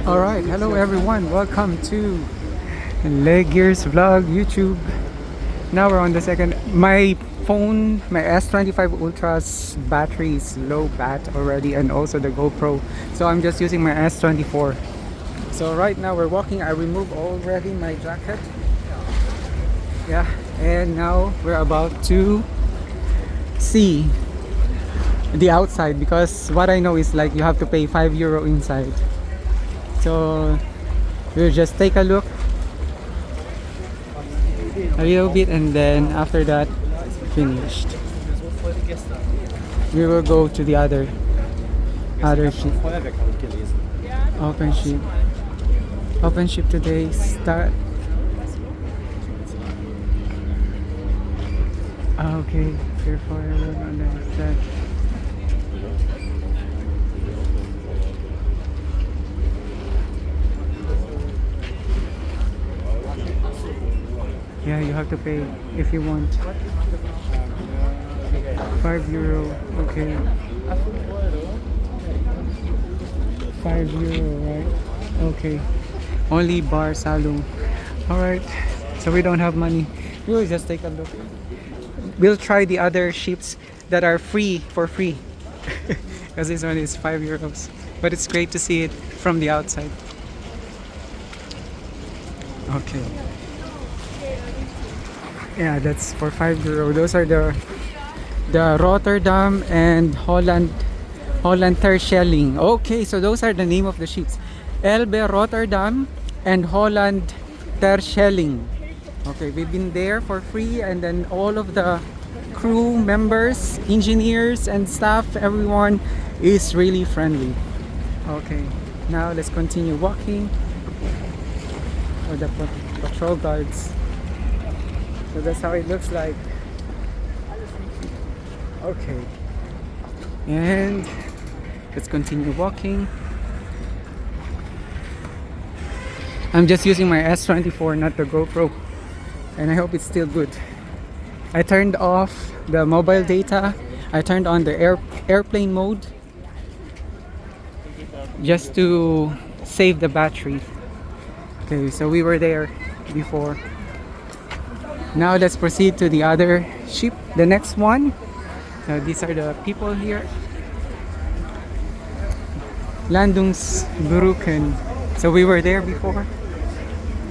Alright, hello everyone, welcome to LeGears vlog YouTube. Now we're on the second. My phone, my S25 Ultra's battery is low bat already, and also the GoPro, so I'm just using my S24. So right now we're walking. I removed already my jacket. Yeah, and now we're about to see the outside, because what I know is like you have to pay €5 inside. So we'll just take a look a little bit, and then after that, finished, we will go to the other ship. Open ship today start. Okay, therefore I will understand. Yeah, you have to pay if you want. €5. Okay. €5, right? Okay. Only bar saloon. Alright. So we don't have money. We will just take a look. We'll try the other ships that are free for free. Because this one is €5. But it's great to see it from the outside. Okay. Yeah, that's for €5. Those are the Rotterdam and Holland Terschelling. Okay, so those are the name of the ships. Elbe Rotterdam and Holland Terschelling. Okay, we've been there for free, and then all of the crew members, engineers and staff, everyone is really friendly. Okay, now let's continue walking. Oh, the patrol guards. So that's how it looks like. Okay, and let's continue walking. I'm just using my S24, not the GoPro, and I hope it's still good. I turned off the mobile data. I turned on the airplane mode just to save the battery. Okay, so we were there before. Now let's proceed to the other ship, the next one. These are the people here. Landungsbrücken. So we were there before.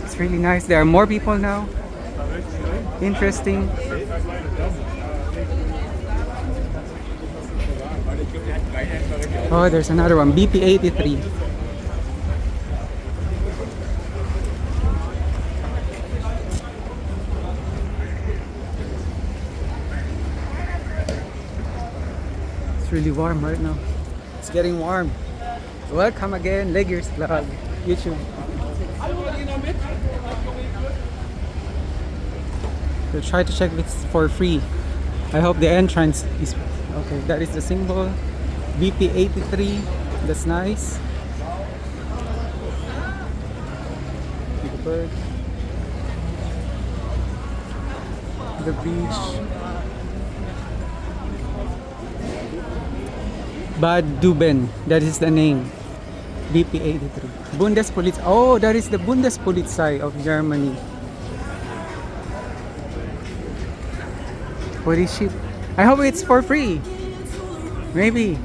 It's really nice. There are more people now. Interesting. Oh, there's another one. BP83. It's really warm right now. It's getting warm. Welcome again, LeGears vlog YouTube. We'll try to check if it's for free. I hope the entrance is okay. That is the symbol. BP83. That's nice. The bird. The beach. Bad Düben, that is the name. BP83. Bundespolizei. Oh, that is the Bundespolizei of Germany. For this ship. I hope it's for free. Maybe.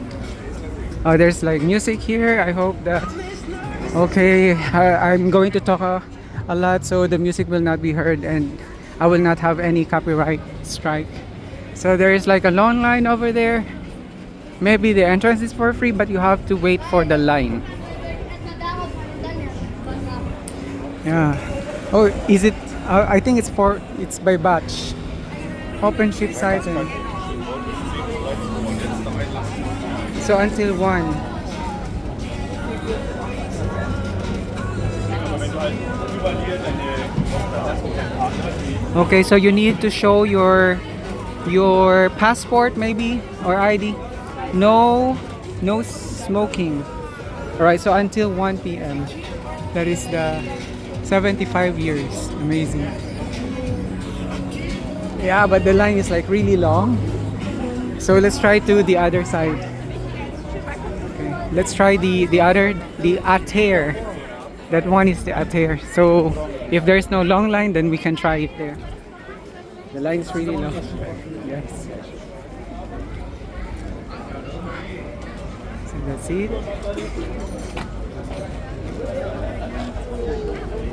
Oh, there's like music here. I hope that. Okay, I'm going to talk a lot, so the music will not be heard, and I will not have any copyright strike. So there is like a long line over there. Maybe the entrance is for free, but you have to wait for the line. Yeah. Oh, is it? I think it's by batch. Open ship size, and so until 1. Okay, so you need to show your passport maybe, or ID. No smoking. Alright, so until 1 p.m. That is the 75 years. Amazing. Yeah, but the line is like really long. So let's try to the other side. Okay, let's try the ATER That one is the Atair. So if there's no long line, then we can try it there. The line is really long. Yes. So that's it.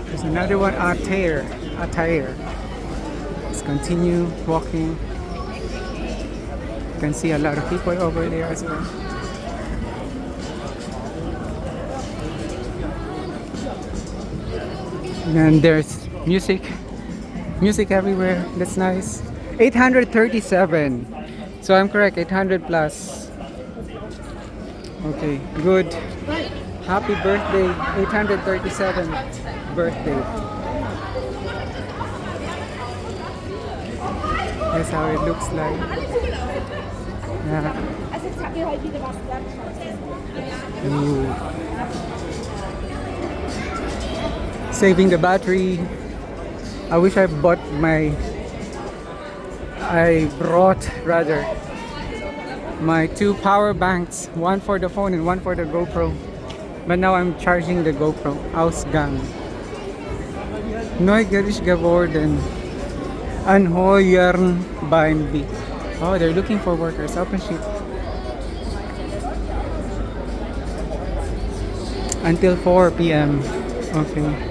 There's another one, Atair. Atair. Let's continue walking. You can see a lot of people over there as well. And there's music everywhere. That's nice. 837. So I'm correct, 800 plus. Okay, good. Happy birthday, 837 birthday. That's how it looks like. Yeah. Ooh. Saving the battery. I wish I brought my two power banks, one for the phone and one for the GoPro. But now I'm charging the GoPro. Ausgang. Neugierig geworden. Anheuern beim B. Oh, they're looking for workers. Open ship. Until 4 p.m. Okay.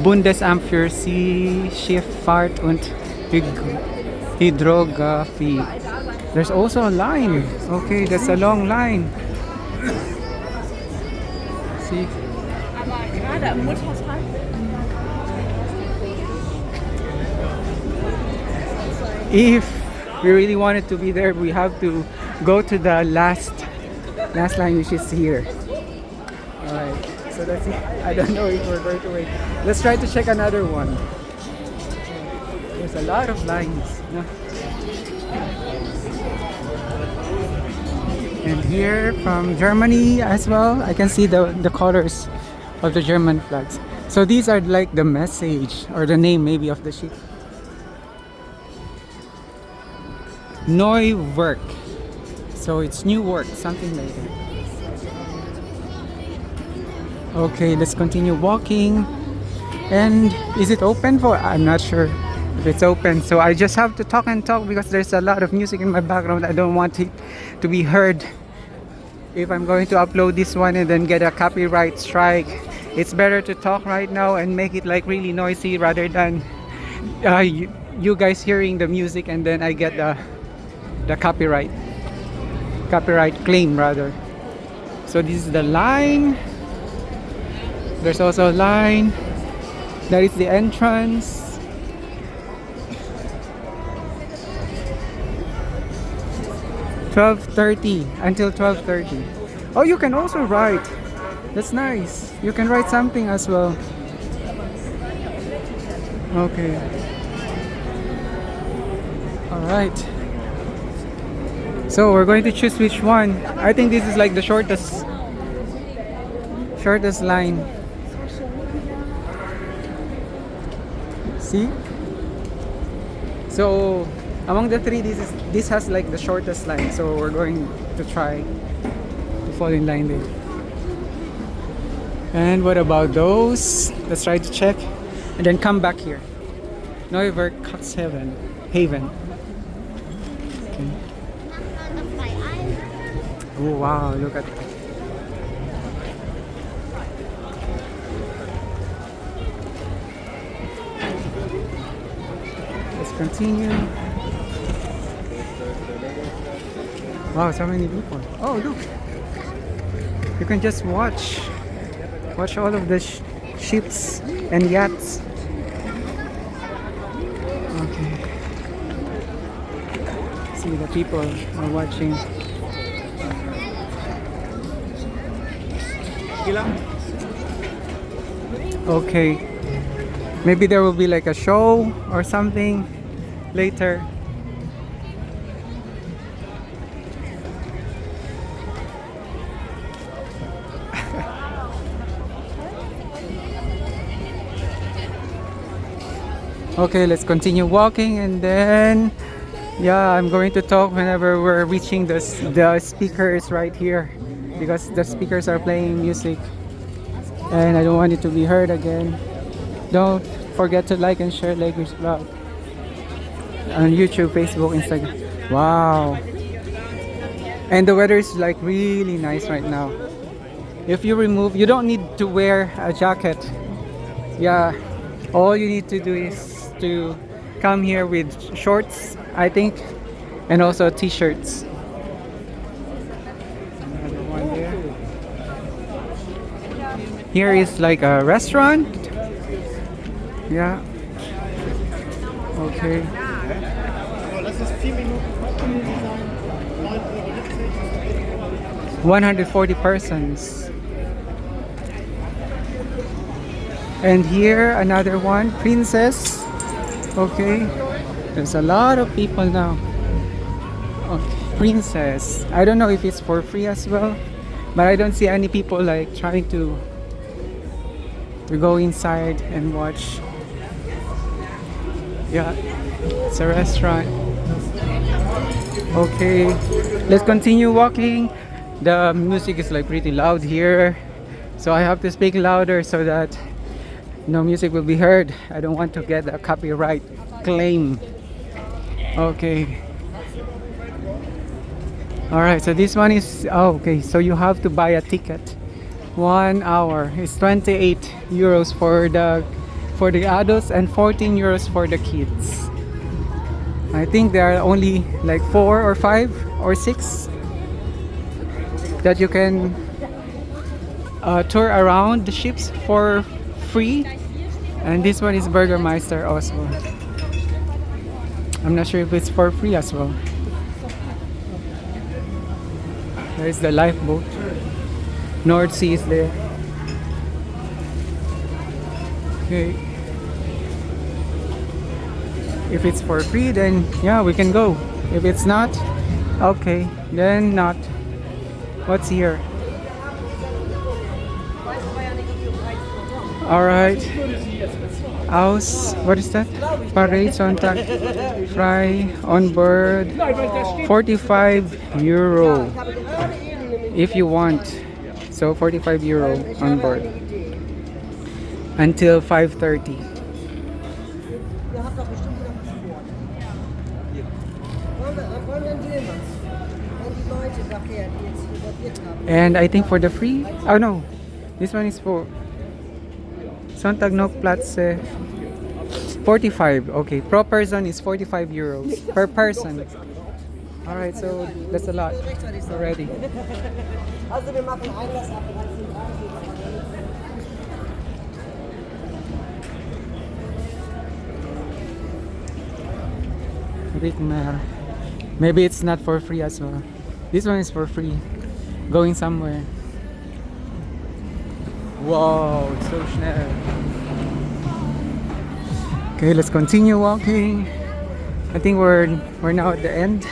Bundesamt für Schifffahrt und Hydrographie. There's also a line. Okay, that's a long line. See? If we really wanted to be there, we have to go to the last line, which is here. Alright, so that's it. I don't know if we're going to wait. Let's try to check another one. There's a lot of lines. No? And here from Germany as well, I can see the colors of the German flags. So these are like the message or the name maybe of the ship. Neu work. So it's new work, something like that. Okay, let's continue walking. And is it open for? I'm not sure if it's open. So I just have to talk and talk because there's a lot of music in my background. I don't want it to be heard. If I'm going to upload this one and then get a copyright strike, it's better to talk right now and make it like really noisy rather than you guys hearing the music and then I get the copyright claim rather. So this is the line. There's also a line. That is the entrance. $12.30 until 12:30. Oh, you can also write. That's nice. You can write something as well. Okay. All right. So we're going to choose which one. I think this is like the shortest line. See? So among the three, this has like the shortest line. So we're going to try to fall in line there. And what about those? Let's try to check and then come back here. Neuwerk Cuxhaven. Haven. Okay. Oh wow, look at that. Let's continue. Wow, so many people. Oh, look. You can just watch all of the ships and yachts. Okay. See, the people are watching. Okay, maybe there will be like a show or something later. Okay, let's continue walking and then yeah, I'm going to talk whenever we're reaching the speakers right here because the speakers are playing music. and I don't want it to be heard again. Don't forget to like and share LeGears vlog on YouTube, Facebook, Instagram. Wow. And the weather is like really nice right now. If you remove, you don't need to wear a jacket. Yeah, all you need to do is to come here with shorts, I think, and also t-shirts. Another one here. Here is like a restaurant. Yeah. Okay. 140 persons. And here another one, princess. Okay. There's a lot of people now. Okay. Princess. I don't know if it's for free as well, but I don't see any people like trying to go inside and watch. Yeah, it's a restaurant. Okay, let's continue walking. The music is like pretty loud here, so I have to speak louder so that no music will be heard. I don't want to get a copyright claim. Okay. Alright, so this one is, oh, okay, so you have to buy a ticket. 1 hour. It's 28 euros for the adults and 14 euros for the kids. I think there are only like 4 or 5 or 6 that you can tour around the ships for free. And this one is Burgermeister also. I'm not sure if it's for free as well. There's the lifeboat. North Sea is there. Okay. If it's for free, then yeah, we can go. If it's not, okay, then not. What's here? Alright. Aus, what is that? Parade Sonntag. Fry on board. 45 euro. If you want. So 45 euro on board. Until 5:30. And I think for the free, oh no, this one is for Sonntag noch Platz 45. Okay, per person is 45 euros per person. Alright, so that's a lot already. Maybe it's not for free as well. This one is for free. Going somewhere. Wow, it's so schnell. Okay, let's continue walking. I think we're now at the end.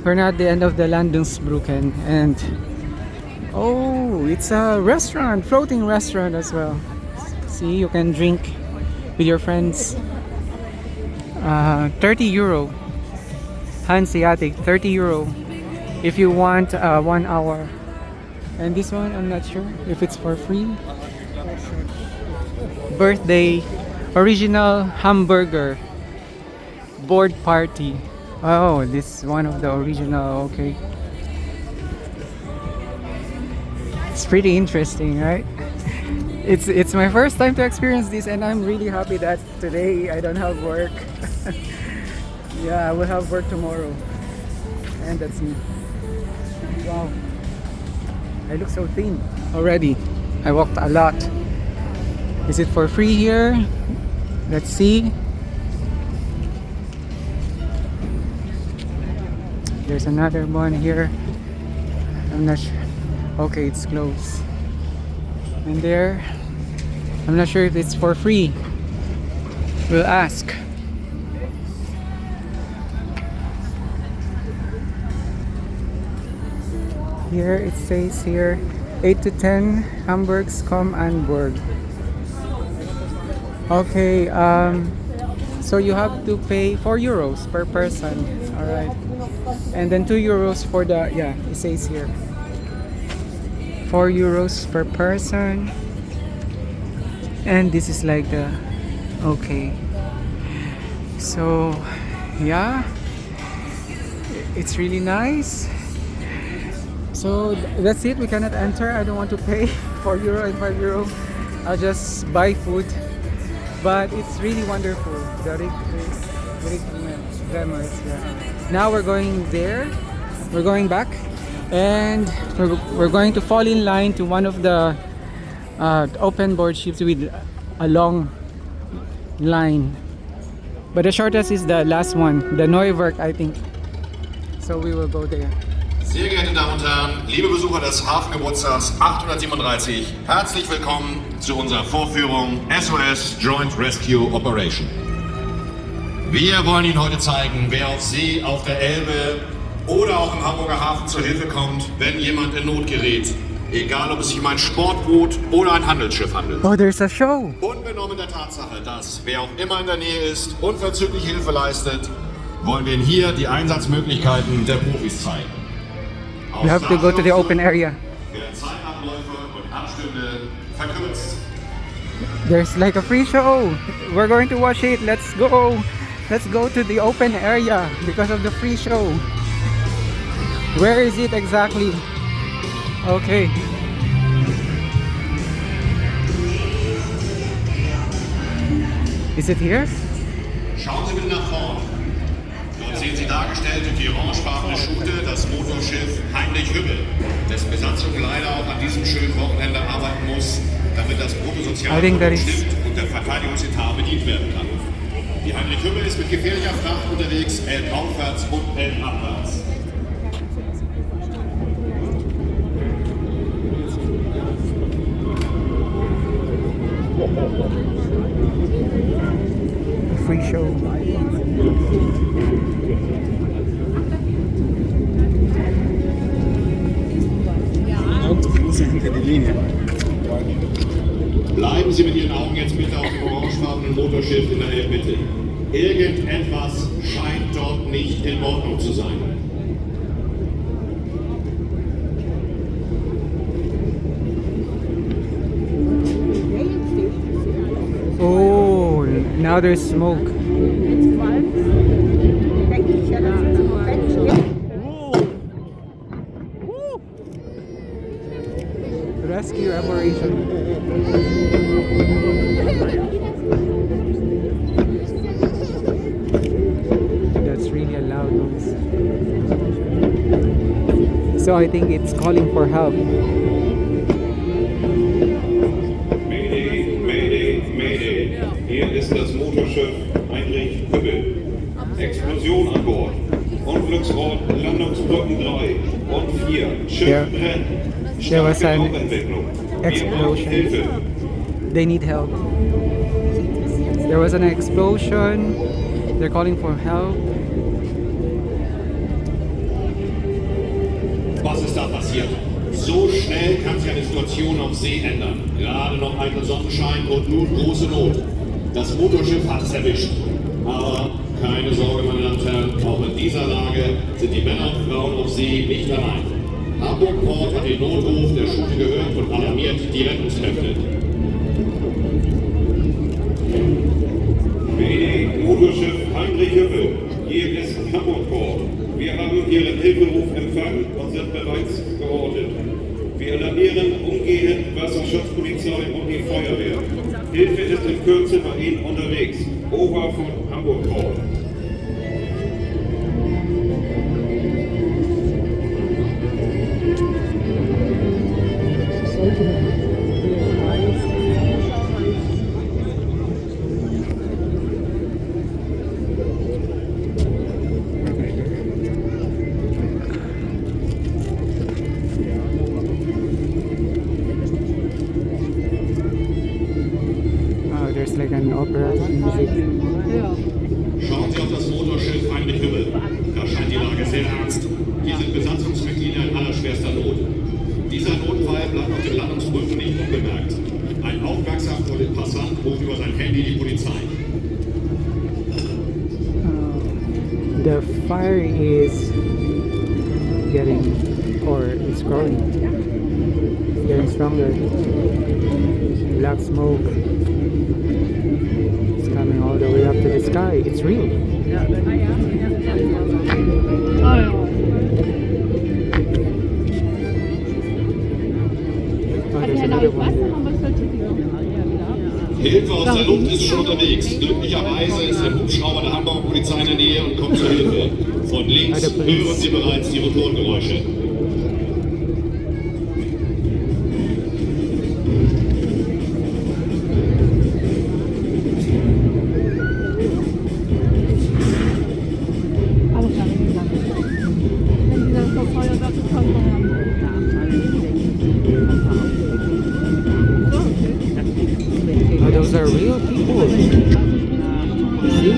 We're now at the end of the Landungsbrücken, and oh, it's a restaurant, floating restaurant as well. See, you can drink with your friends. 30 euro. Hanseatic, 30 euro. If you want 1 hour. And this one, I'm not sure if it's for free. Birthday, original hamburger, board party. Oh, this is one of the original, okay. It's pretty interesting, right? It's my first time to experience this, and I'm really happy that today I don't have work. Yeah, I will have work tomorrow. And that's me. Wow. I look so thin already. I walked a lot. Is it for free here? Let's see. There's another one here. I'm not sure. Okay, it's closed. And there, I'm not sure if it's for free. We'll ask. Here it says here 8 to 10 Hamburgs come Hamburg. Okay, so you have to pay 4 euros per person. Alright. And then 2 euros for the, yeah, it says here €4 per person. And this is like the okay. So yeah, it's really nice. So that's it. We cannot enter. I don't want to pay €4 and €5. I'll just buy food. But it's really wonderful. The rig is very glamorous. Yeah. Now we're going there. We're going back, and we're going to fall in line to one of the open board ships with a long line. But the shortest is the last one, the Neuwerk, I think. So we will go there. Sehr geehrte Damen und Herren, liebe Besucher des Hafengeburtstags 837, herzlich willkommen zu unserer Vorführung SOS Joint Rescue Operation. Wir wollen Ihnen heute zeigen, wer auf See, auf der Elbe oder auch im Hamburger Hafen zur Hilfe kommt, wenn jemand in Not gerät. Egal, ob es sich um ein Sportboot oder ein Handelsschiff handelt. Oh, there's a show. Unbenommen der Tatsache, dass wer auch immer in der Nähe ist, unverzüglich Hilfe leistet, wollen wir Ihnen hier die Einsatzmöglichkeiten der Profis zeigen. We have to go to the open area. Werden Zeitabläufe und Abstände verkürzt. There's like a free show. We're going to watch it. Let's go. Let's go to the open area because of the free show. Where is it exactly? Okay. Is it here? Schauen Sie bitte nach vorn. Dort sehen Sie dargestellt die orangefarbene Schute, das Motorschiff Heinrich-Hübbel, dessen Besatzung leider auch an diesem schönen Wochenende arbeiten muss, damit das Bruttosozialprodukt stimmt und der Verteidigungsetat bedient werden kann. Die Heinrich-Hübbel ist mit gefährlicher Fracht unterwegs, elbaufwärts und elbabwärts. Free show. Bleiben Sie mit Ihren Augen jetzt bitte auf dem orangefarbenen Motorschiff in der Elbmitte. Irgendetwas scheint dort nicht in Ordnung zu sein. Oh, now there's smoke. Rescue operation. That's really a loud noise. So I think it's calling for help. Mayday, Mayday, Mayday. Hier ist das Motorschiff Heinrich-Hübbel. Explosion an Bord. Unglücksort Landungsbrücken 3 und 4. Schiff brennt. There was an Rauchentwicklung. explosion. They need help. There was an explosion. They're calling for help. Was ist da passiert? So schnell kann sich eine Situation auf See ändern. Gerade noch eitel Sonnenschein und nun große Not. Das Motorschiff hat es erwischt. Aber keine Sorge, meine Damen und Herren, auch in dieser Lage sind die Männer und Frauen auf See nicht allein. Hamburg Port hat den Notruf der Schute gehört und alarmiert die Rettungskräfte. Mayday, Motorschiff Heinrich-Hübbel. Hier ist Hamburg Port. Wir haben Ihren Hilferuf empfangen und sind bereits geortet. Wir alarmieren umgehend Wasserschutzpolizei und die Feuerwehr. Hilfe ist in Kürze bei Ihnen unterwegs. Over von Hamburg Port. There's like an opera music. Schauen Sie auf das Motorschiff Heinrich-Hübbel. Da scheint die Lage sehr ernst. Hier sind Besatzungsmitglieder in allerschwerster Not. Dieser Notfall bleibt auf den Landungsbrücken nicht unbemerkt. Ein aufmerksamer Passant ruft über sein Handy die Polizei. The fire is getting, or it's growing. It's getting stronger. Black smoke. It's coming all the way up to the sky. It's real. Oh, there's another one there. Hilfe aus der Luft ist schon unterwegs. Glücklicherweise ist der Hubschrauber der Hamburger Polizei in der Nähe und kommt zur Hilfe. Von links hören Sie bereits die Motorengeräusche. Oh, those are real people. See?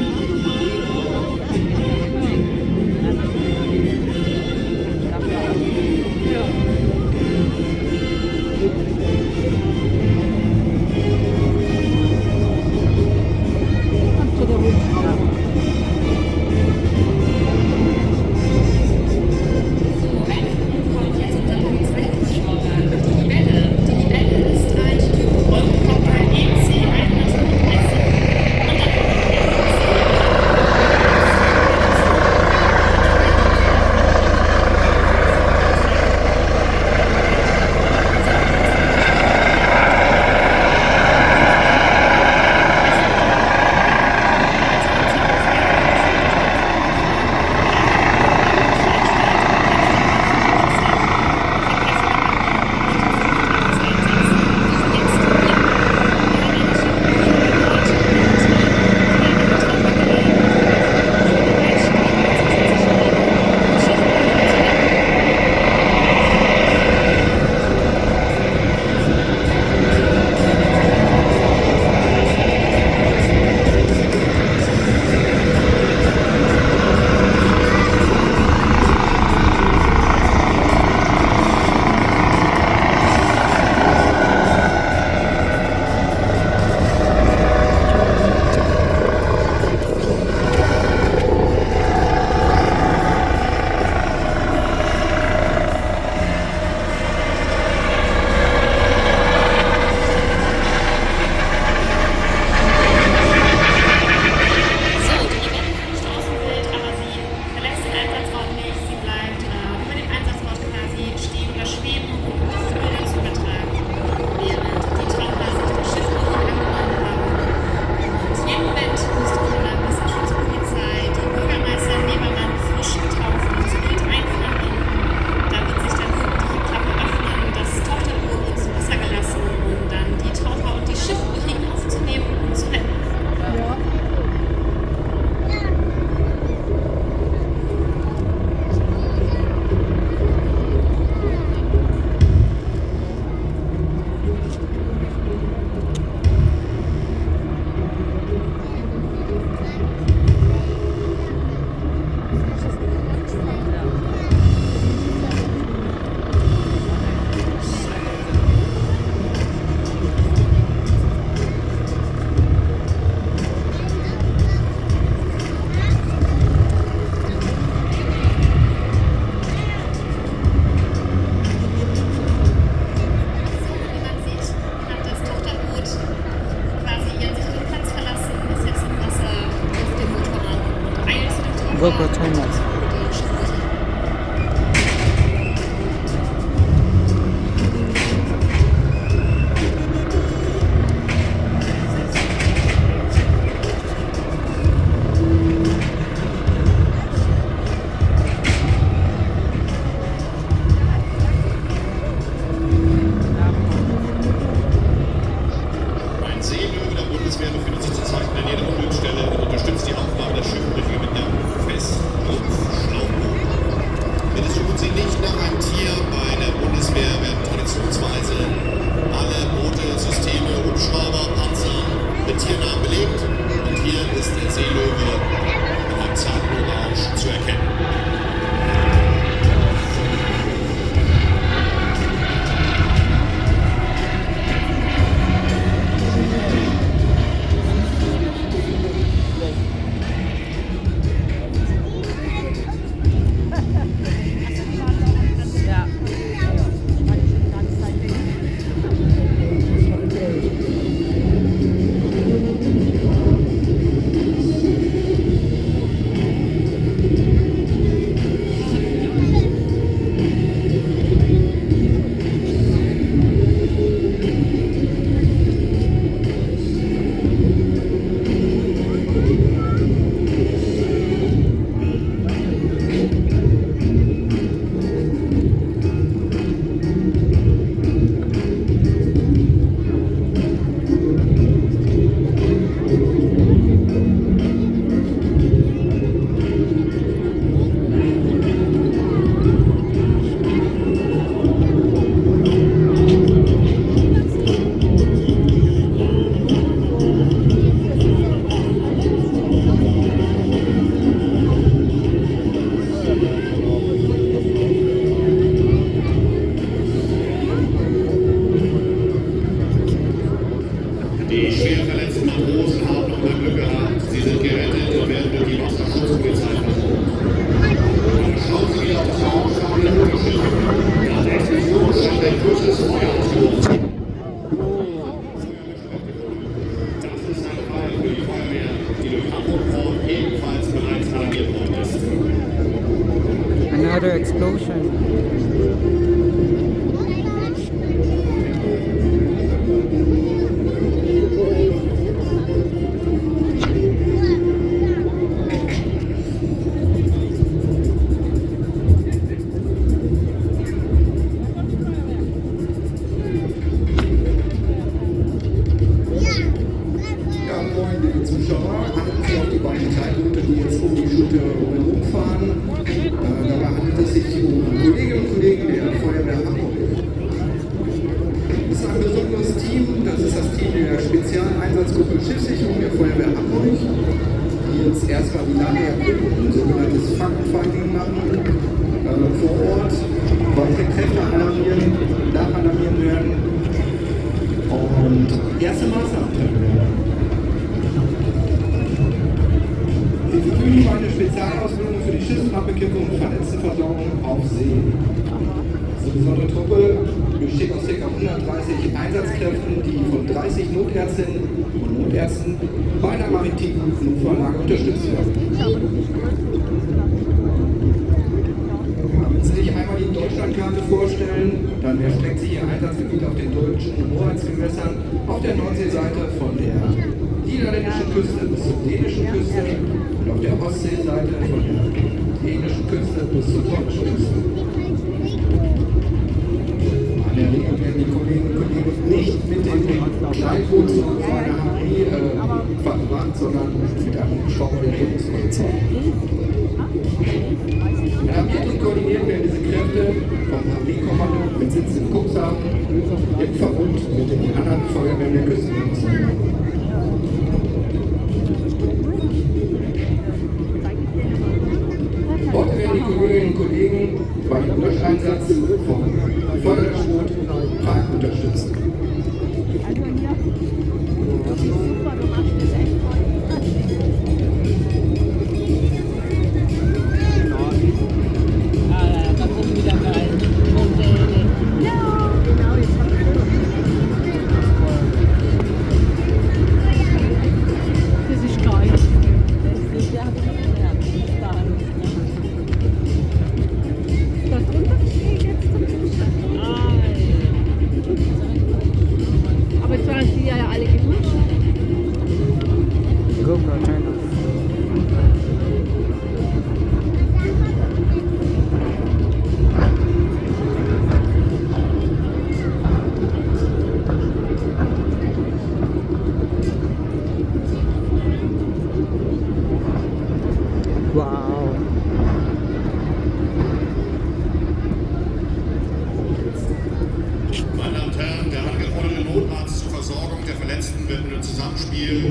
GoPro time-lapse. Ein Seelöwe der Bundeswehr befindet sich zurzeit in der Nähe der Unglücksstelle und unterstützt die Aufgabe der Schiffbrücke mit der Festluft. Die schwer verletzten Matrosen haben noch mal Glück gehabt. Sie sind gerettet und werden durch die Wasserschutzpolizei versorgt. Schauen Sie wieder aufs orangefarbene Motorschiff. Nach der Explosion scheint ein kurzes Feuer ausgebrochen. Das ist ein Fall für die Feuerwehr, die durch Hamburg ebenfalls bereits alarmiert worden ist. Another explosion. Zuschauer, achten Sie auf die beiden Teilboote, die jetzt um die Schulter rumfahren. Dabei handelt es sich um Kolleginnen und Kollegen der Feuerwehr Hamburg. Das ist ein besonderes Team, das ist das Team der Spezialeinsatzgruppe Schiffssicherung der Feuerwehr Hamburg, die jetzt erstmal die Lage erkunden, sogenanntes Fact-Finding machen, vor Ort weitere Kräfte alarmieren, nachalarmieren werden und erste Maßnahmen treffen werden. Sie verfügen über eine Spezialausbildung für die Schiffsbrandbekämpfung und Verletztenversorgung auf See. Diese besondere Truppe besteht aus ca. 130 Einsatzkräften, die von 30 Notärztinnen und Notärzten bei der maritimen Notfalllage unterstützt werden. Wenn Sie sich einmal die Deutschlandkarte vorstellen, dann erstreckt sich Ihr Einsatzgebiet auf den deutschen Hoheitsgewässern auf der Nordseeseite von der niederländischen Küste bis zur dänischen Küste und auf der Ostseeseite von der dänischen Küste bis zur deutschen Küste. In der Regel werden die Kolleginnen und Kollegen nicht mit dem Kleinboot zu einer Harmonie verbracht, sondern mit einem Schauer der Bundespolizei. Alarmiert und koordiniert werden diese Kräfte vom HW-Kommando mit Sitz in Cuxhaven im Verbund mit den anderen Feuerwehren der Küstenpolizei. Dort werden die Kolleginnen und Kollegen beim Löscheinsatz vom Feuerwehrboot Prag unterstützt.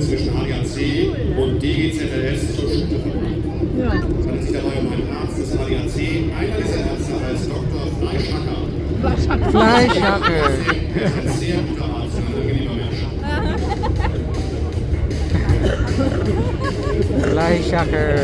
Zwischen ADAC und DGZLS zur Schule verbracht. Ja. Es handelt sich dabei um einen Arzt des ADAC. Einer dieser Ärzte heißt Dr. Fleischhacker. Fleischhacker. Er ist ein sehr guter Arzt und ein angenehmer Mensch. Fleischhacker.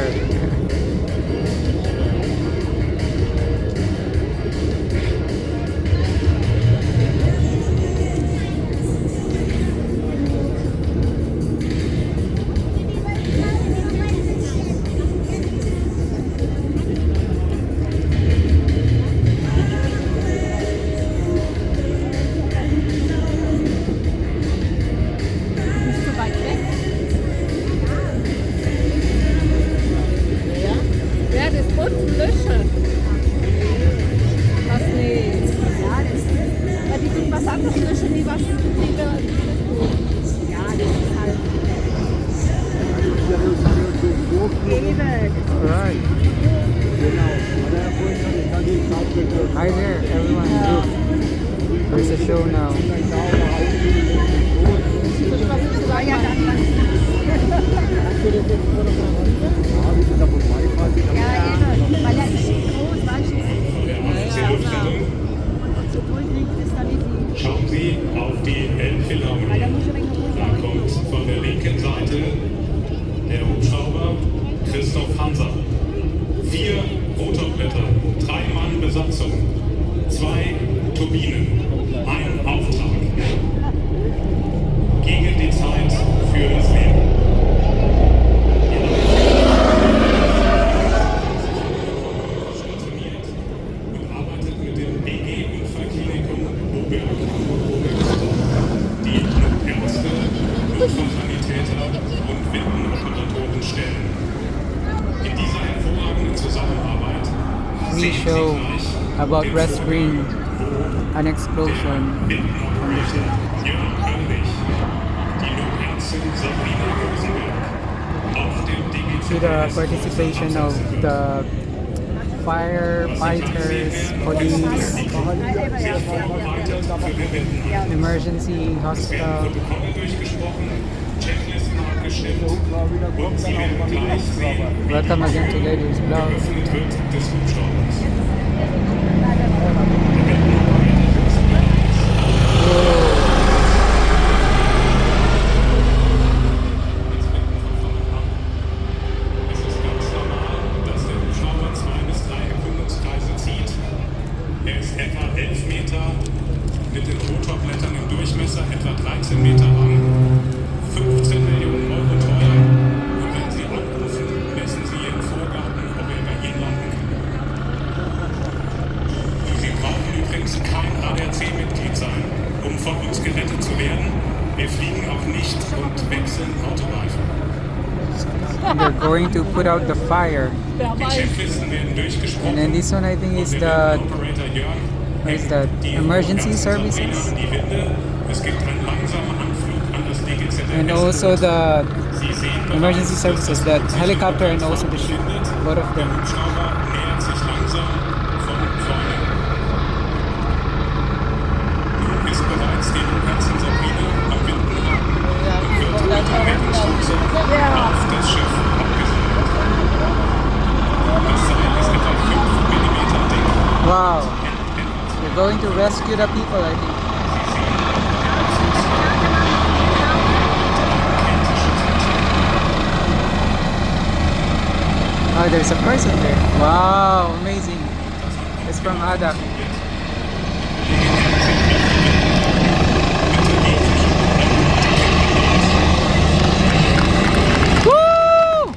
Turbinen. Ein Auftrag. Gegen die Zeit für das Leben. Stationiert und arbeitet mit dem BG-Unfallklinikum Hamburg. Die Notärzte, Notfallsanitäter und Windenoperatoren stellen. In dieser hervorragenden Zusammenarbeit We show about rescuing an explosion on the ship. Jörn Heinrich, die Notärztin Sabrina Rosenberg, auf dem To the participation of the firefighters, police, emergency hospital. Protokolle durchgesprochen, Checklisten abgestimmt und Sie werden gleich sehen, wie Welcome again to LeGears Vlog. geöffnet wird des Hubschraubers. Es ist ganz normal, dass der Hubschrauber 2 bis 3 Erkundungskreise zieht. Er ist etwa 11 Meter mit den Rotorblättern im Durchmesser etwa 13 Meter lang, 15 Millionen Euro teuer. Und wenn Sie anrufen, messen Sie Ihren Vorgarten, ob er bei Ihnen landen kann. Sie brauchen übrigens kein ADAC-Mitglied sein, um von uns gerettet zu werden. Wir fliegen auch nicht und wechseln Autoreifen. They're going to put out the fire. Die Checklisten werden durchgesprochen. And then this one I think is Und wir werden the Operator Jörn what is that? Emergency services. die Winde. Es gibt einen langsamen Anflug an das DGZS. And also the Sie sehen bereits, emergency dass services, das that helicopter and also the ship. Both of Der them. Hubschrauber nähert sich langsam von vorne. Nun ist bereits die Notärztin Sabrina am Windenrad und wird mit dem Rettungsflugzeug auf das Schiff abgesendet. Das Seil ist etwa 5 mm dick. Wow. They're going to rescue the people, I think. Oh, there's a person there. Wow, amazing. It's from Ada. Woo!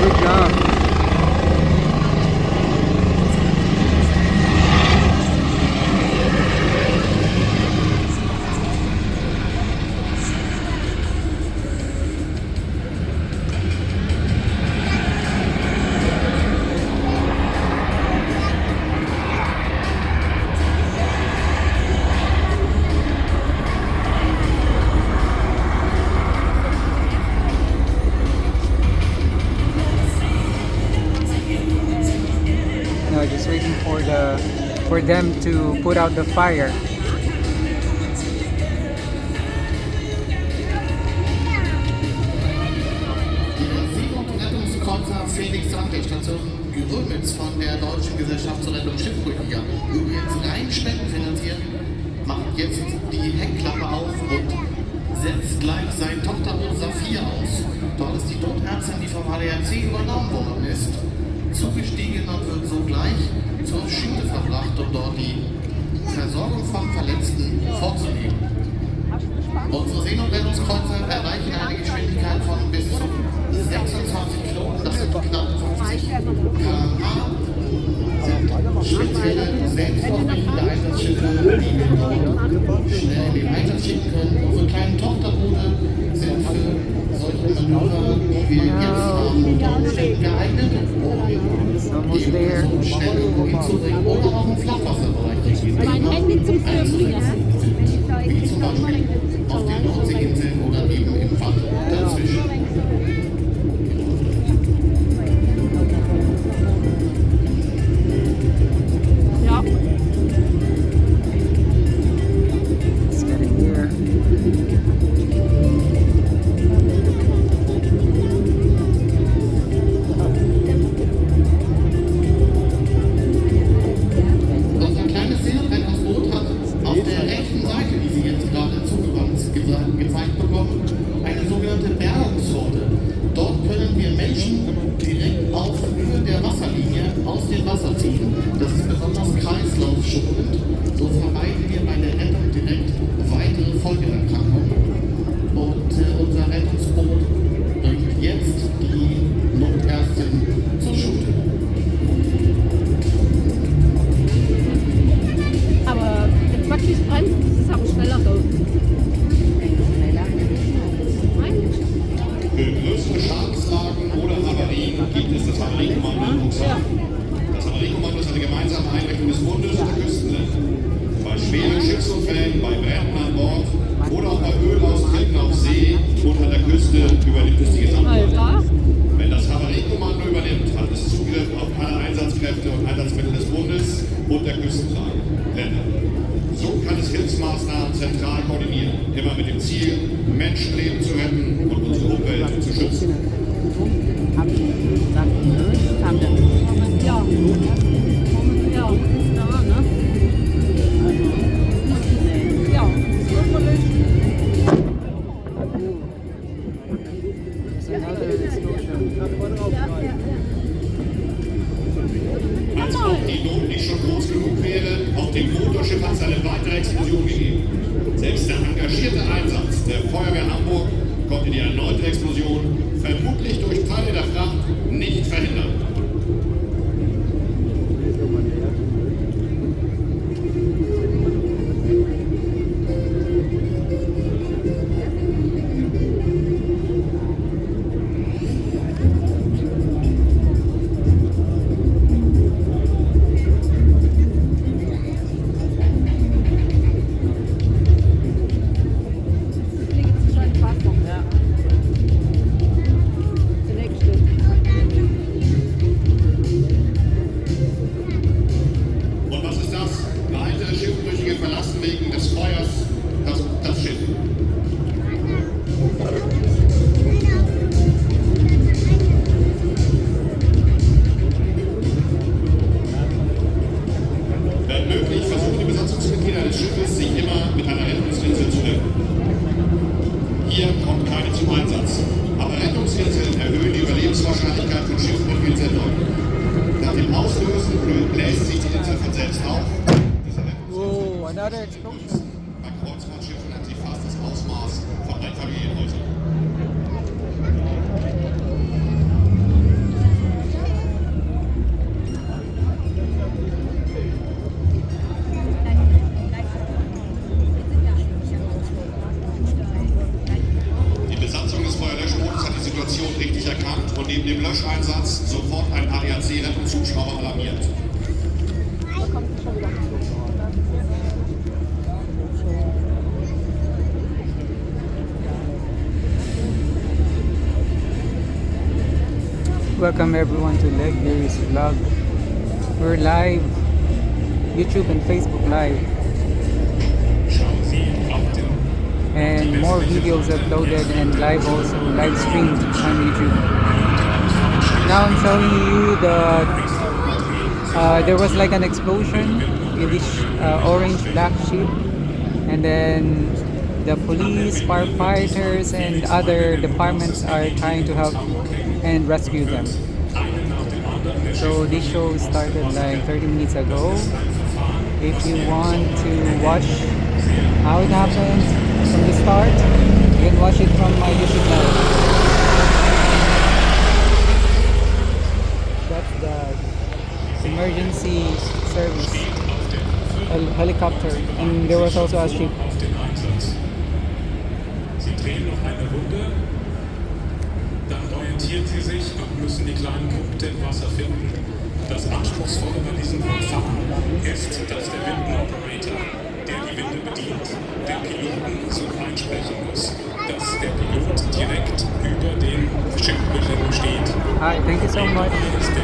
Good job. No, just waiting for them to put out the fire. Rettungskreuzer Felix Sand der Station Grömitz von der Deutschen Gesellschaft zur Rettung Schiffbrüchiger. Übrigens rein spendenfinanziert, macht jetzt die Heckklappe auf und setzt gleich sein Tochterboot Saphir aus. Dort ist die Notärztin, die vom ADAC übernommen worden ist, zugestiegen und wird sogleich zur Schule verbracht, um dort die Versorgung von Verletzten vorzunehmen. Unsere Seenotrettungskreuzer erreichen eine Geschwindigkeit von bis zu 26 Knoten, das sind knapp 50 km/h. Sind spezielle, selbstverrichtende Einsatzschiffe, die wir dort schnell in den Einsatz schicken können. Unsere kleinen Tochterboote sind für solche Manöver, die wir jetzt haben, unter Umständen geeignet, um eben schnell irgendwo hinzubringen oder auch im Flachwasserbereich Mein Handy zum Filmen, wie zum Beispiel auf den Nordseeinseln oder eben im Fach dazwischen. ja. It's getting here. Unser kleines Seerettungsboot hat auf der rechten schonend. So vermeiden wir bei der Rettung direkt weitere Folgeerkrankungen. Und unser Rettungsboot bringt jetzt die Notärztin zur Schule. Aber wenn wirklich brennt, ist es auch schneller so. Für größere Schadenslagen oder Havarien gibt es das Havariekommando in Cuxhaven. Das Havariekommando ist eine gemeinsame Einrichtung des Bundes und der Küstenländer. Bei schweren Schiffsunfällen, bei Bränden an Bord oder auch bei Ölaustritten auf See und an der Küste übernimmt es die Gesamtleitung. Wenn das Havariekommando übernimmt, hat es Zugriff auf alle Einsatzkräfte und Einsatzmittel des Bundes und der Küstenländer. So kann es Hilfsmaßnahmen zentral koordinieren, immer mit dem Ziel, Menschenleben zu retten und unsere Umwelt zu schützen. Ja. Ja, ist da, ne? Ja, Als ob die Not nicht schon groß genug wäre, auf dem Motorschiff hat es eine weitere Explosion gegeben. Selbst der engagierte Einsatz der Feuerwehr Hamburg konnte die erneute Explosion, vermutlich durch Teile der Fracht, nicht verhindern. Hier kommt keine zum Einsatz. Aber Rettungsinseln erhöhen die Überlebenswahrscheinlichkeit von Schiffbrüchen in Sendung. Nach dem Auslösen bläst sich die Insel von selbst auf. Oh, another explosion. Bei Kreuzfahrtschiffen hat sie fast das Ausmaß von Einfamilienhäusern. Richtig erkannt und neben dem Löscheinsatz sofort ein ADAC-Rettungshubschrauber alarmiert. Welcome everyone to LeGears vlog. We're live, YouTube and Facebook live. And more videos uploaded and live also live streamed on YouTube. Now I'm showing you there was like an explosion in this orange black ship, and then the police, firefighters and other departments are trying to help and rescue them. So this show started like 30 minutes ago. If you want to watch how it happens from the start, you can watch it from my YouTube channel. That's the emergency service helicopter, and there was also a ship. Sie drehen noch eine Runde, dann orientieren sie sich und müssen die kleinen Punkte im Wasser finden. Das Anspruchsvolle bei diesem Verfahren ist, dass der Windenoperator, der die Winde bedient, den Piloten so einsprechen muss, dass der Pilot direkt über den Schiffbrüchigen steht. Hi, thank you so much.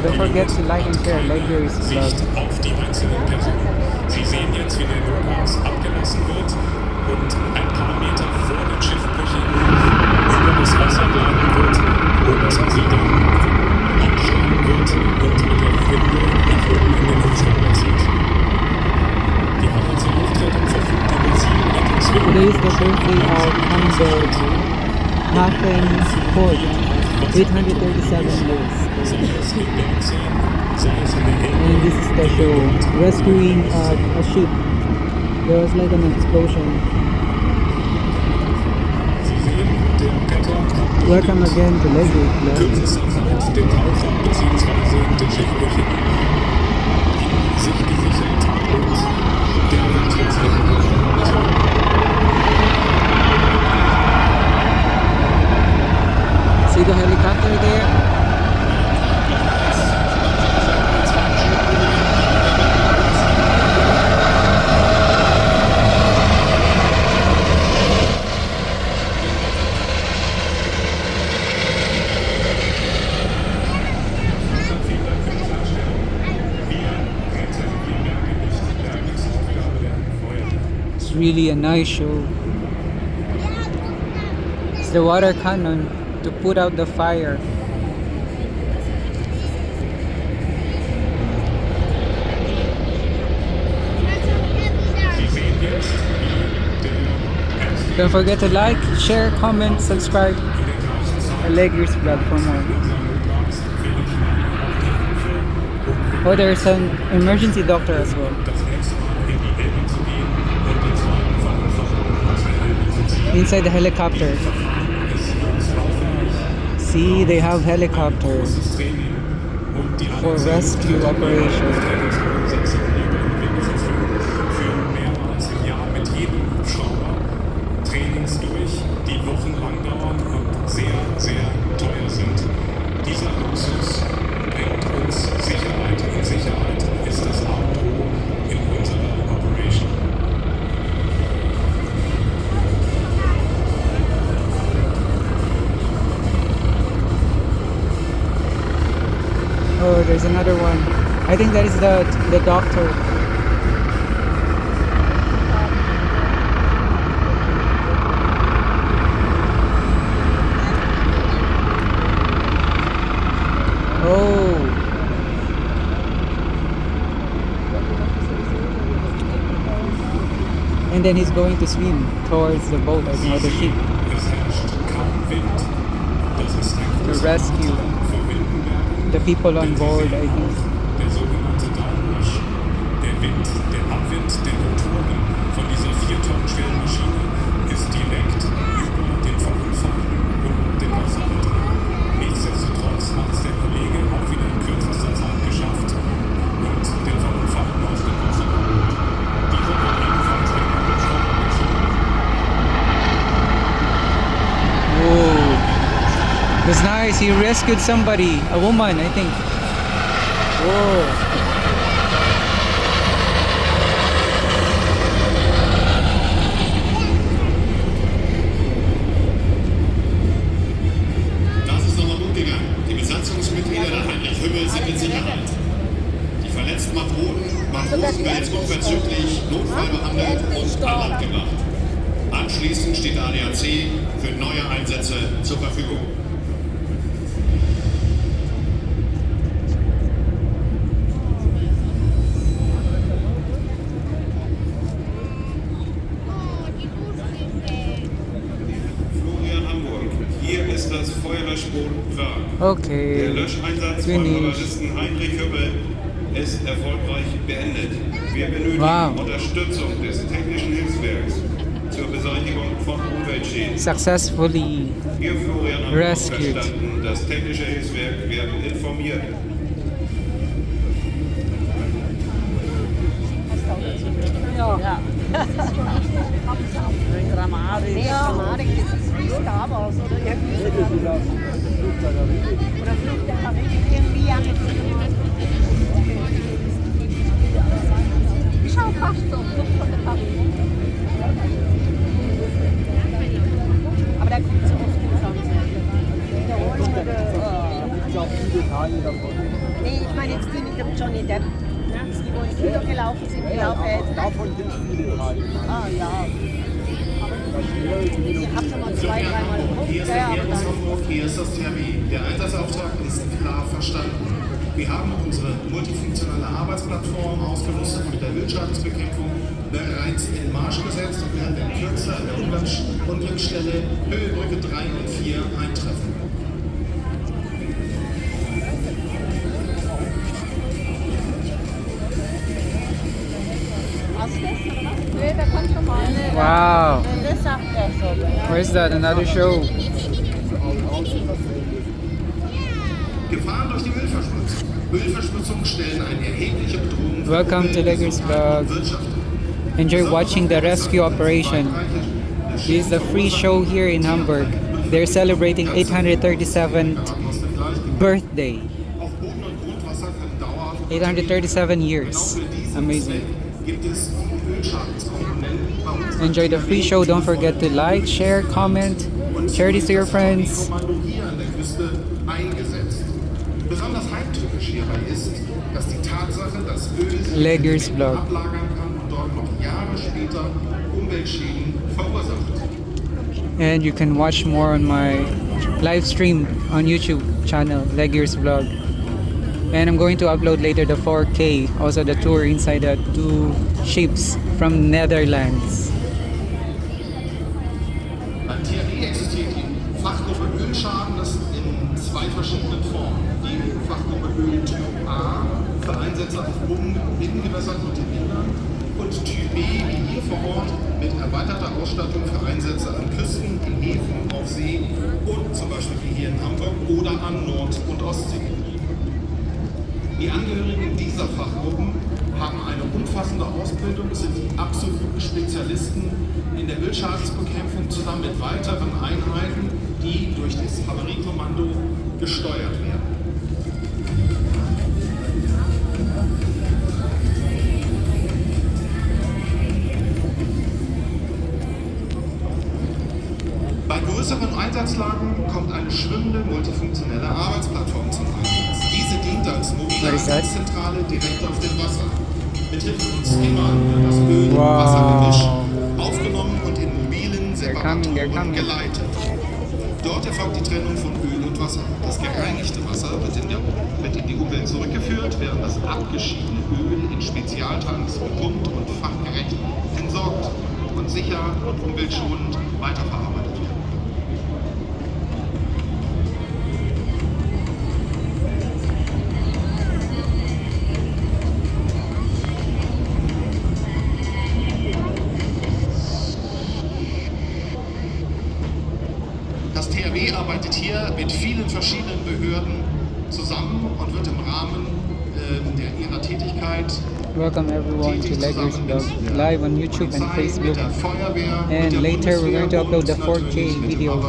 Don't forget to like and share LeGears vlog. Sicht auf die einzelnen Personen. Sie sehen jetzt, wie der Notarzt abgelassen wird und ein paar Meter vor den Schiffbrüchigen über das Wasser gleiten wird und sie dann anschlagen wird und mit der Winde nach oben in den Hubschrauber zieht. Die Aufrettung verfügt über 7 Rettungswinde. Today is the birthday of Hamburg, Hafengeburtstag, 837 years. Soll es den Berg sehen, sei es in der Elbe, And this is the show, rescuing a ship. There was like an explosion. Sie sehen, der Retter Welcome again to LeGears. kürzester Zeit den Taucher bzw. den Schiffbrüchigen in sich gesichert und der wird jetzt weggebracht. See the helicopter there? It's really a nice show. It's the water cannon to put out the fire. Don't forget to like, share, comment, subscribe. LeGears vlog for more. Oh, there's an emergency doctor as well. Inside the helicopter. See, they have helicopters for rescue operations. Trainings durch, die wochenlang dauern und sehr, sehr teuer sind. Dieser Luxus bringt uns Sicherheit und Sicherheit ist das A und O in unserer Operation. Oh, there's another one. I think that is the doctor. Oh. And then he's going to swim towards the boat, I think, or the ship, Es herrscht kaum Wind. Das ist ein to großer rescue für Windenberg. the people on board, I think. Der sogenannte Downrush. Der Wind, der Abwind der Motoren von dieser 4 Tonnen schweren Maschine ist direkt über den Verunfallten und dem Wasserritter. Nichtsdestotrotz hat es der Kollege auch wieder in kürzester Zeit geschafft und den Verunfallten aus dem Wasser geholt. Dieser wird ebenfalls in den Steuer gezogen. Whoa. It was nice. He rescued somebody, a woman, I think. Whoa. Das ist nochmal gut gegangen. Die Besatzungsmitglieder der Heinrich-Hümmel sind in Sicherheit. Die verletzten Matrosen werden unverzüglich notfallbehandelt und an Land gebracht. Anschließend steht der ADAC für neue Einsätze zur Verfügung. Florian Hamburg, hier ist das Feuerlöschboot Prag. Der Okay. Löscheinsatz von Finished. Journalisten Heinrich Hümmel ist erfolgreich beendet. Wir benötigen Wow. Unterstützung des technischen Hilfswerks zur Beseitigung von Umweltschäden. Successfully. Hier Florian Hamburg Rescued. verstanden, das technische Hilfswerk werden informiert. Dramatik. Nee, Dramatik, das ist wie Star Wars oder irgendwie so. Oder Flucht der Karibik, irgendwie ja mit. Ich schau fast so, Flucht von der Karibik. Aber der kommt so oft im Fernsehen. Wiederholung oder... Nee, ich meine jetzt die mit dem Johnny Depp. Die, wo in Kino gelaufen sind, die laufen jetzt. Davon gibt es viele Teile. Ah ja. Ich habe schon mal 2-3 Mal geguckt. Hier ist der Heeres Hamburg, hier ist das THW. Der Einsatzauftrag ist klar verstanden. Wir haben unsere multifunktionale Arbeitsplattform ausgerüstet mit der Wildschadensbekämpfung bereits in Marsch gesetzt und werden in Kürze an der Unglücksstelle Höhebrücke 3 und 4 eintreffen. Nee, da kommt schon mal. Wow. Das sagt er schon. Where's that? Another show. Gefahren durch die Müllverschmutzung. Müllverschmutzung stellen eine erhebliche Bedrohung für Welcome to Umwelt, LeGears Gesundheit und Vlog. Wirtschaft. Enjoy watching the rescue operation. This is a free show here in Hamburg. They're celebrating 837th birthday. Auch Boden und Grundwasser können dauerhaft 837 years. Amazing. gibt es Ölschadenskomponenten bei uns. Enjoy the free show. Don't forget to like, share, comment, share this to your friends. Kommando hier an der Küste eingesetzt. Besonders heimtückisch hierbei ist, dass die Tatsache, dass Öl sich LeGears in den Meeren Vlog. ablagern kann und dort noch Jahre später Umweltschäden verursacht. And you can watch more on my live stream on YouTube channel, LeGears Vlog. And I'm going to upload later the 4K, also the tour inside the two ships from Netherlands. Beim THW existiert die Fachgruppe Ölschaden, das in zwei verschiedenen Formen. Die Fachgruppe Öltyp A für Einsätze auf Binnengewässern und in Inland und Typ B wie hier vor Ort mit erweiterter Ausstattung für Einsätze an Küsten, in Häfen, auf See und zum Beispiel wie hier in Hamburg oder an Nord- und Ostsee. Die Angehörigen dieser Fachgruppen haben eine umfassende Ausbildung, sind die absoluten Spezialisten in der Ölschadensbekämpfung zusammen mit weiteren Einheiten, die durch das Havariekommando gesteuert werden. Bei größeren Einsatzlagen kommt eine schwimmende, multifunktionelle Arbeitsplattform zum Einsatz. Diese dient als mobile Einsatzzentrale direkt auf dem Wasser. Mithilfe von Skimmern wird das Öl im Wassergemisch aufgenommen und in mobilen Separatoren geleitet. Dort erfolgt die Trennung von Öl und Wasser. Das gereinigte Wasser wird in die Umwelt zurückgeführt, während das abgeschiedene Öl in Spezialtanks gepumpt und fachgerecht entsorgt und sicher und umweltschonend weiterverarbeitet wird. Das THW arbeitet hier mit vielen verschiedenen Behörden zusammen und wird im Rahmen ihrer Tätigkeit Welcome everyone to LeGears Vlog, live on YouTube and Facebook. And later we're going to upload the 4K video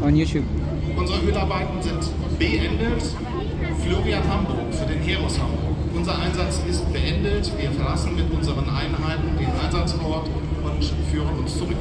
on YouTube. Unsere Ölarbeiten sind beendet. Florian Hamburg für den Heros Hamburg. Unser Einsatz ist beendet. Wir verlassen mit unseren Einheiten den Einsatzort und führen uns zurück.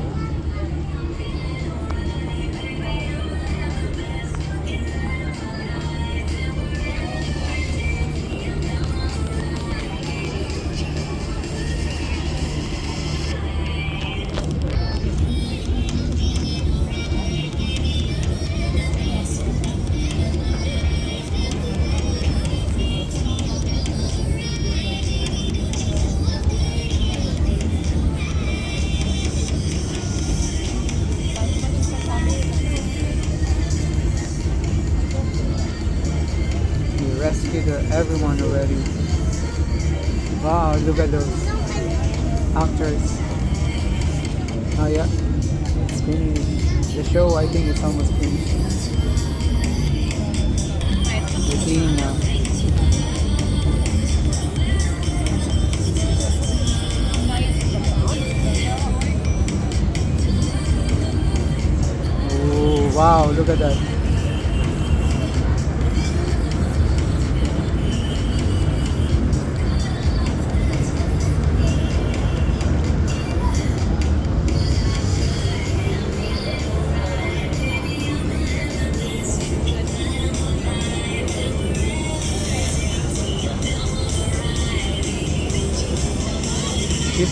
We rescued everyone already. Wow, look at those actors. Oh yeah, it's finished. The show, I think it's almost finished. The team now. Oh wow, look at that.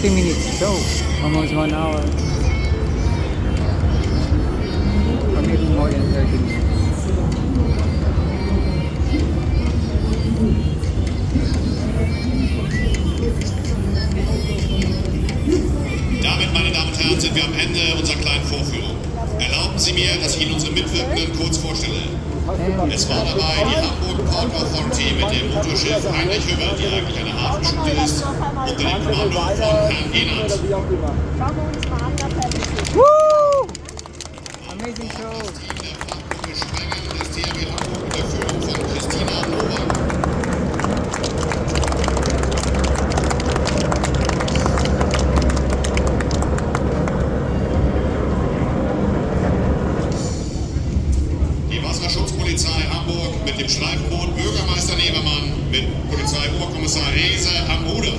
Minutes show, almost 1 hour, or maybe more than 30 minutes. Damit, meine Damen und Herren, sind wir am Ende unserer kleinen Vorführung. Erlauben Sie mir, dass ich Ihnen unsere Mitwirkenden kurz vorstelle. Es war dabei die Hamburg Port Authority mit dem Motorschiff Heinrich-Hübbe, die eigentlich eine Hafenschule ist, unter dem Kommando von Herrn Ehnert. Schauen wir uns mal an, was er ist. Woo! Amazing show. Das Team der Fachgruppe Sprengen des THW Hamburg unter Führung von Christina Nowak. Die Wasserschutzpolizei Hamburg mit dem Streifenboot Bürgermeister Nevermann mit Polizeioberkommissar Reese am Ruder.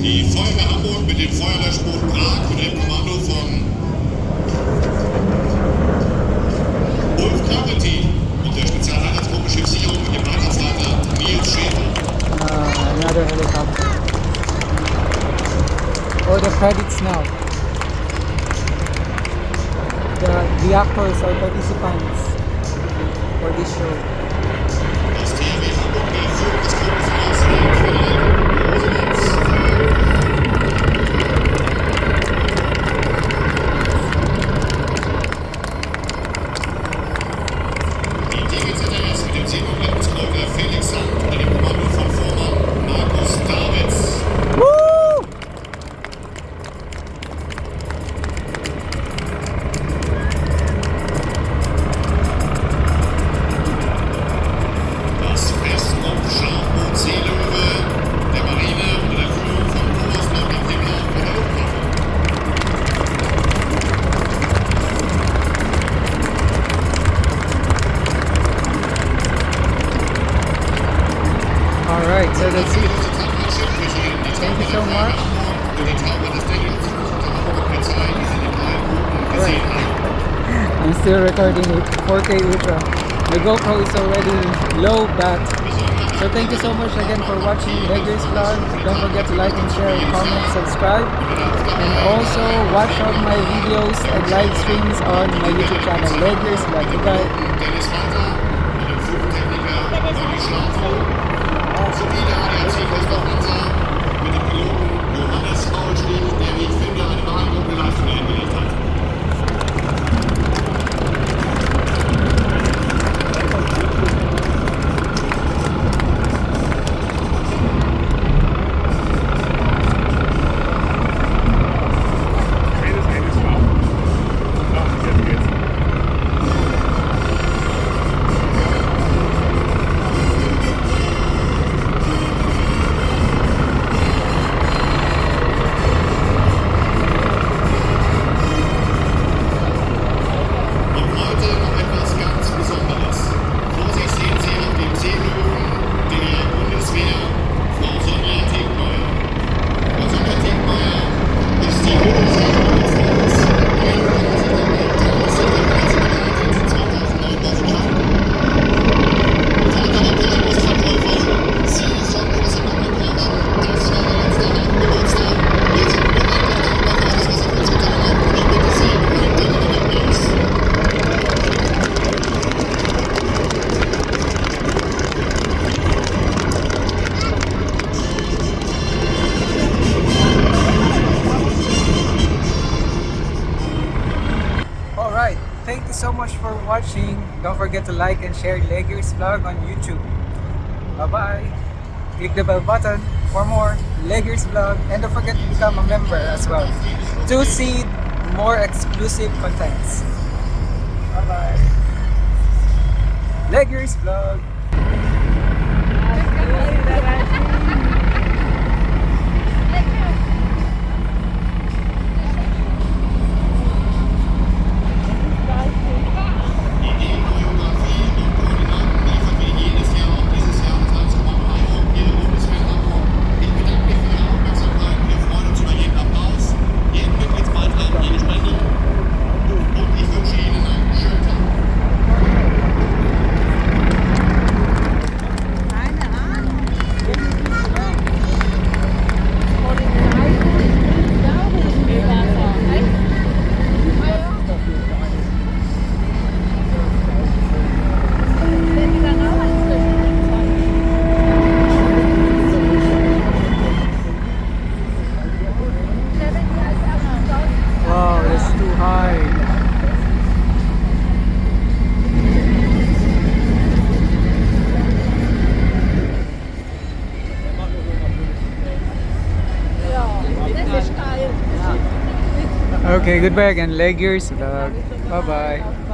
Die Feuerwehr Hamburg mit dem Feuerlöschboot Prag und dem Kommando von Ulf Krapelty und der Spezialeinsatzgruppe Schiffssicherung mit dem Einsatzleiter Nils Schäfer. Another helicopter. Oh, the credits now. The actors are participants for this show. Das THW Hamburg der Führung des Gruppenführers die DGZRS mit dem See- und Rettungskräuter Felix Sand unter dem Kommando von Vormann Markus Davids. Woo! Das Festrumpf Scharfboot Seelöwe der Marine unter der Führung von Thomas Ludwig dem Herrn von der Luftwaffe. Alright, so that's it. Thank you so much. I'm still recording with 4K Ultra. The GoPro is already low bat. So thank you so much again for watching LeGears vlog. Don't forget to like and share, comment, subscribe. And also watch all my videos and live streams on my YouTube channel, LeGears vlog. Goodbye. Dennis Walter mit dem Flugtechniker Olli Schlafo sowie der ADAC Christoph Hanser mit dem Piloten Johannes Faulstich, der, wie ich finde, eine beeindruckende Leistung hingelegt hat. Thank you so much for watching. Don't forget to like and share LeGears vlog on YouTube. Bye bye. Click the bell button for more LeGears vlog, and don't forget to become a member as well to see more exclusive contents. Bye bye. LeGears vlog. Okay, goodbye again, LeGears vlog. Bye bye.